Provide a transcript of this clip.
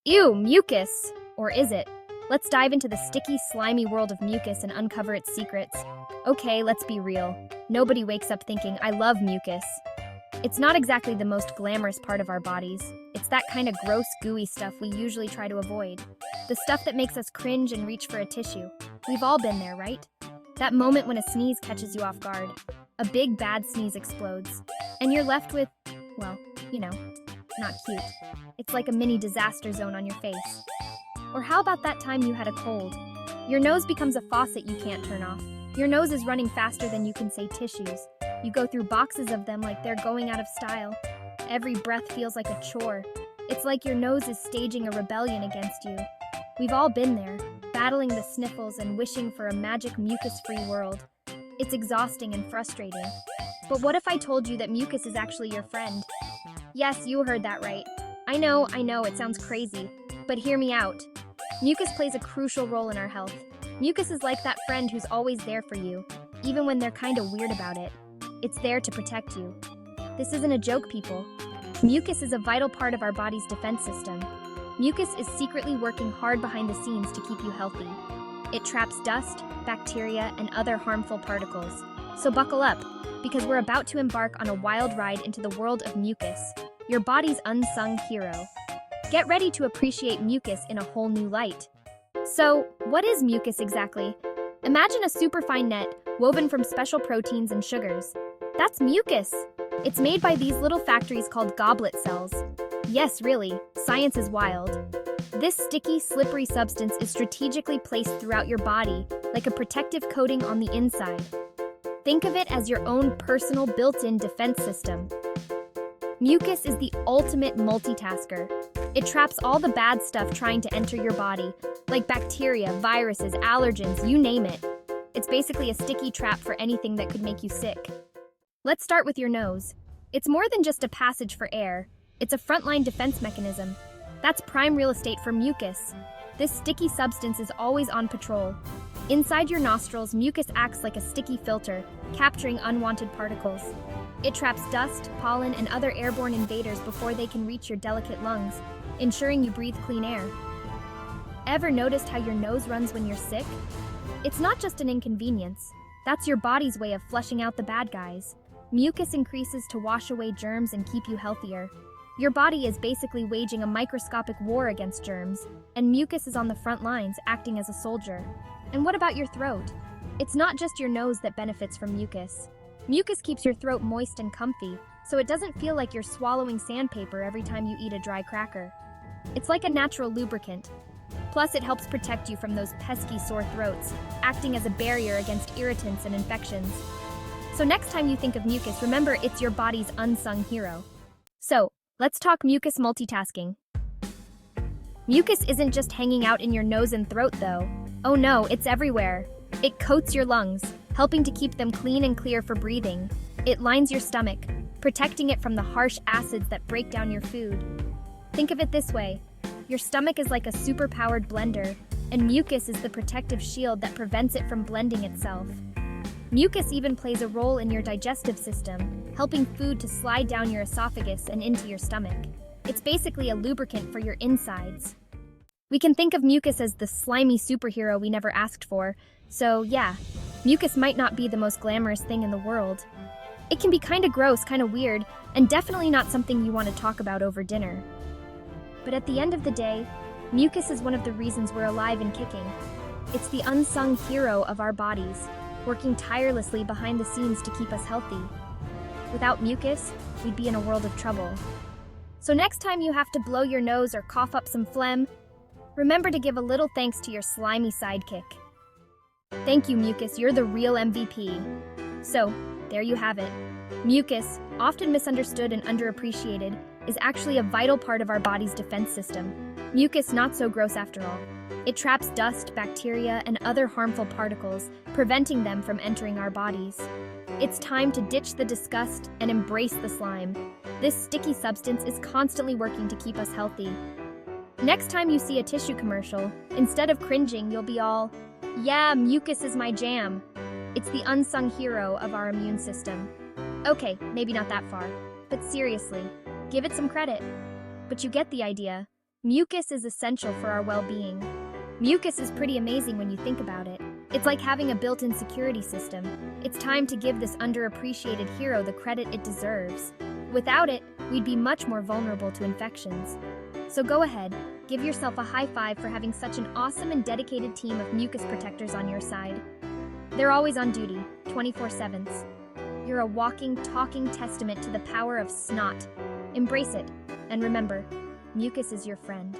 Ew, mucus! Or is it? Let's dive into the sticky, slimy world of mucus and uncover its secrets. Okay, let's be real. Nobody wakes up thinking, I love mucus. It's not exactly the most glamorous part of our bodies. It's that kind of gross, gooey stuff we usually try to avoid. The stuff that makes us cringe and reach for a tissue. We've all been there, right? That moment when a sneeze catches you off guard. A big, bad sneeze explodes. And you're left with, well, not cute. It's like a mini disaster zone on your face. Or how about that time you had a cold? Your nose becomes a faucet you can't turn off. Your nose is running faster than you can say tissues. You go through boxes of them like they're going out of style. Every breath feels like a chore. It's like your nose is staging a rebellion against you. We've all been there, battling the sniffles and wishing for a magic mucus-free world. It's exhausting and frustrating. But what if I told you that mucus is actually your friend? Yes, you heard that right. I know, it sounds crazy. But hear me out. Mucus plays a crucial role in our health. Mucus is like that friend who's always there for you, even when they're kinda weird about it. It's there to protect you. This isn't a joke, people. Mucus is a vital part of our body's defense system. Mucus is secretly working hard behind the scenes to keep you healthy. It traps dust, bacteria, and other harmful particles. So buckle up, because we're about to embark on a wild ride into the world of mucus, your body's unsung hero. Get ready to appreciate mucus in a whole new light. So, what is mucus exactly? Imagine a superfine net woven from special proteins and sugars. That's mucus! It's made by these little factories called goblet cells. Yes, really, science is wild. This sticky, slippery substance is strategically placed throughout your body, like a protective coating on the inside. Think of it as your own personal built-in defense system. Mucus is the ultimate multitasker. It traps all the bad stuff trying to enter your body, like bacteria, viruses, allergens, you name it. It's basically a sticky trap for anything that could make you sick. Let's start with your nose. It's more than just a passage for air. It's a frontline defense mechanism. That's prime real estate for mucus. This sticky substance is always on patrol. Inside your nostrils, mucus acts like a sticky filter, capturing unwanted particles. It traps dust, pollen, and other airborne invaders before they can reach your delicate lungs, ensuring you breathe clean air. Ever noticed how your nose runs when you're sick? It's not just an inconvenience. That's your body's way of flushing out the bad guys. Mucus increases to wash away germs and keep you healthier. Your body is basically waging a microscopic war against germs, and mucus is on the front lines, acting as a soldier. And what about your throat? It's not just your nose that benefits from mucus. Mucus keeps your throat moist and comfy, so it doesn't feel like you're swallowing sandpaper every time you eat a dry cracker. It's like a natural lubricant. Plus, it helps protect you from those pesky sore throats, acting as a barrier against irritants and infections. So next time you think of mucus, remember it's your body's unsung hero. So, let's talk mucus multitasking. Mucus isn't just hanging out in your nose and throat, though. Oh no, it's everywhere. It coats your lungs, helping to keep them clean and clear for breathing. It lines your stomach, protecting it from the harsh acids that break down your food. Think of it this way. Your stomach is like a super-powered blender, and mucus is the protective shield that prevents it from blending itself. Mucus even plays a role in your digestive system, helping food to slide down your esophagus and into your stomach. It's basically a lubricant for your insides. We can think of mucus as the slimy superhero we never asked for, so yeah, mucus might not be the most glamorous thing in the world. It can be kinda gross, kinda weird, and definitely not something you want to talk about over dinner. But at the end of the day, mucus is one of the reasons we're alive and kicking. It's the unsung hero of our bodies, working tirelessly behind the scenes to keep us healthy. Without mucus, we'd be in a world of trouble. So next time you have to blow your nose or cough up some phlegm, remember to give a little thanks to your slimy sidekick. Thank you, mucus, you're the real MVP. So, there you have it. Mucus, often misunderstood and underappreciated, is actually a vital part of our body's defense system. Mucus not so gross after all. It traps dust, bacteria, and other harmful particles, preventing them from entering our bodies. It's time to ditch the disgust and embrace the slime. This sticky substance is constantly working to keep us healthy. Next time you see a tissue commercial, instead of cringing, you'll be all, yeah, mucus is my jam. It's the unsung hero of our immune system. Okay, maybe not that far, but seriously, give it some credit. But you get the idea. Mucus is essential for our well-being. Mucus is pretty amazing when you think about it. It's like having a built-in security system. It's time to give this underappreciated hero the credit it deserves. Without it, we'd be much more vulnerable to infections. So go ahead, give yourself a high five for having such an awesome and dedicated team of mucus protectors on your side. They're always on duty, 24/7. You're a walking, talking testament to the power of snot. Embrace it, and remember, mucus is your friend.